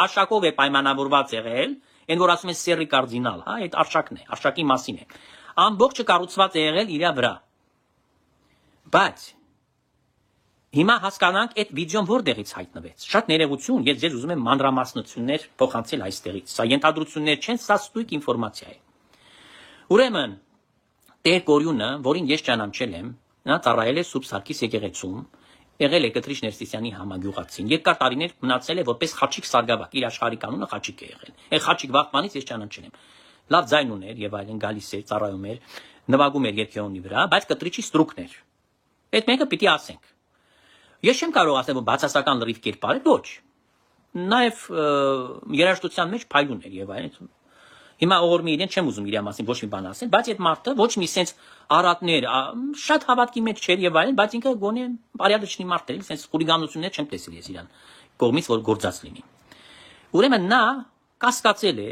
Արշակով է պայմանավորված եղել, այն որ ասում են սերի կարդինալ, հա, այդ արշակն է, արշակի մասին է։ Ամբողջը կառուցված է եղել իր վրա։ Բայց հիմա հասկանանք այդ վիդեոն որտեղից հայտնվեց։ Շատ ներողություն, ես ձեզ ուզում եմ մանրամասնություններ փոխանցել այստեղից։ Սա ենթադրություններ չեն, սա ստույգ ինֆորմացիա է։ Ուրեմն Տեր Գորյունը, որին ես ճանաչել եմ, նա ծառայել է Սուրբ Սարգիս եկեղեցում, եղել է Կտրիչ Ներսիսյանի համագյուղացին։ Երկար տարիներ մնացել է որպես Խաչիկ Սարգսակ, իր աշխարհի կանոնը Խաչիկ է եղել։ Այն Խաչիկ վաղտմանից ես ճանաչել եմ։ Լավ ձայն ուներ եւ այլն, գալիս էր, ծառայում էր, նվագում էր երգեոնի վրա, բայց Կտրիչի ստրուկն էր։ Այդ մեկը պիտի ասենք։ Ես չեմ կարող ասել, որ բացասական լրիվ կերպար է, ոչ։ Նաեւ երաժշտության մեջ փայլուն էր եւ այլն։ Հիմա ողորմի իրեն չեմ ուզում իր մասին ոչ մի բան ասել, բայց այդ մարդը ոչ մի sense արատներ, շատ հավատքի մեջ չէր եւ այլն, բայց ինքը գոնե բարյադչնի մարդ էր, sense խուլիգանություններ չեմ տեսել ես իրան կողմից, որ գործած լինի։ Ուրեմն նա կասկածել է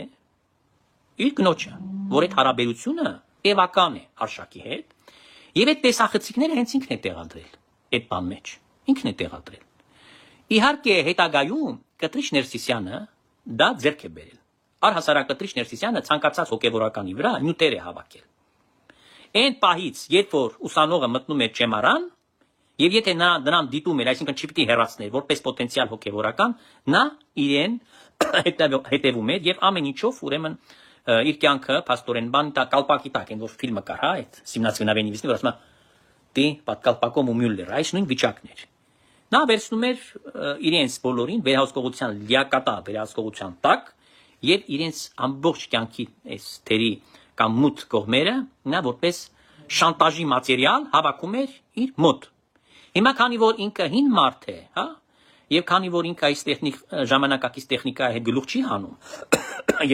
իր գնոջը, որ այդ հարաբերությունը տևական է արշակի հետ, եւ այդ տեսախցիկները հենց ինքն է տեղադրել այդ բան մեջ, ինքն է տեղադրել։ Իհարկե հետագայում Կտրիչ Ներսիսյանը դա ձեռք է բերել։ Առհասարակ Կտրիչ Ներսիսյանը ցանկացած հոգևորականի վրա նյութեր է հավաքել։ Այն պահից, երբ որ ուսանողը մտնում է ճեմարան, եւ եթե նա նրան դիտում էր, այսինքն չի պիտի հեռացներ որպես պոտենցիալ հոգևորական, նա իրեն հետևում էր եւ ամեն ինչով ուրեմն իր կյանքը փաստորեն բան տա կալպակի տակ, այն որ ֆիլմը կար, հա, այդ Սիմնացվինավենի վիզնի, որ ասում է «Դի պատկալպակոմ ու Մյուլլեր», այս նույն վիճակն էր։ Նա վերցնում էր իրենց բոլորին վերահսկողության լիակատա վերահսկողության տակ եւ իրենց ամբողջ կյանքի այս թերի կամ մութ կողմերը նա որպես շանտաժի մատերիալ հավաքում էր իր մոտ։ Հիմա քանի որ ինքը հին մարդ է, հա, եւ քանի որ ինքը այս ժամանակակից տեխնիկայի հետ գլուխ չի հանում,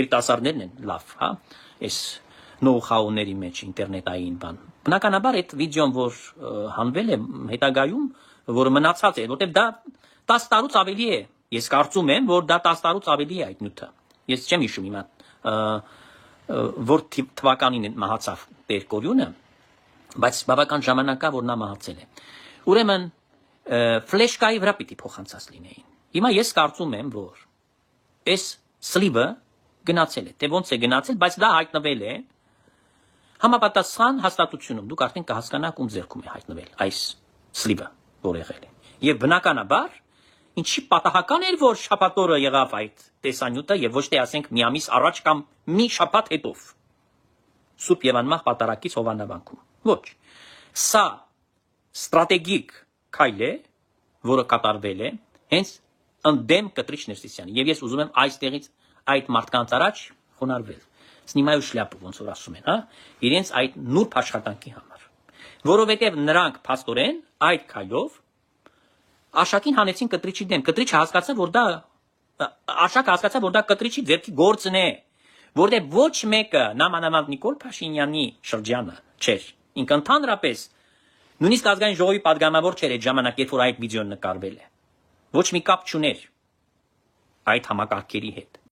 երիտասարդներն են լավ, հա, այս նոու-խաուների մեջ ինտերնետային բան։ Բնականաբար այդ վիդեոն, որ հանվել է հետագայում, որը մնացած է, որտեղ դա 10 տարուց ավելի է։ Ես կարծում եմ, որ դա 10 տարուց ավելի է այդ նյութը։ Ես չեմ հիշում հիմա որ թվականին մահացավ Տեր Գորյունը, բայց բավական ժամանակա որ նա մահացել է։ Ուրեմն ֆլեշկայի վրա պիտի փոխանցած լինեին։ Հիմա ես կարծում եմ, որ այս սլիվը գնացել է, թե ոնց է գնացել, բայց դա հայտնվել է համապատասխան հաստատությունում։ Դուք արդեն կհասկանաք ում ձեռքում է հայտնվել այս սլիվը, որ եղել է։ Եվ բնականաբար ինչի պատահական էր, որ շաբաթօրը եղավ այդ տեսանյութը եւ ոչ թե ասենք մի ամիս առաջ կամ մի շաբաթ հետո Սուրբ եւ անմահ պատարագից Հովանավանքում։ Ոչ։ Սա ստրատեգիկ քայլ է, որը կատարվել է հենց ընդդեմ Կտրիչ Ներսիսյանի։ Եվ ես ուզում եմ այստեղից այդ մարդկանց առաջ խոնարհվել։ Սնիմայու շլյապը ոնց որ ասում են, հա, իրենց այդ նուրբ աշխատանքի համար։ Որովհետեւ նրանք փաստորեն այդ քայլով Աշակին հանեցին Կտրիչի դեմ։ Կտրիչը հասկացավ, որ դա Աշակը հասկացավ, որ դա Կտրիչի ձեռքի գործն է, որտեղ ոչ մեկը նամանավանդ Նիկոլ Փաշինյանի շրջանը չէր։ Ինքը ընդհանրապես նույնիսկ ազգային ժողովի падգամավոր չէր այդ ժամանակ, երբ որ այդ վիդեոն նկարվել է։ Ոչ մի կապ չուներ այդ համակարգերի հետ։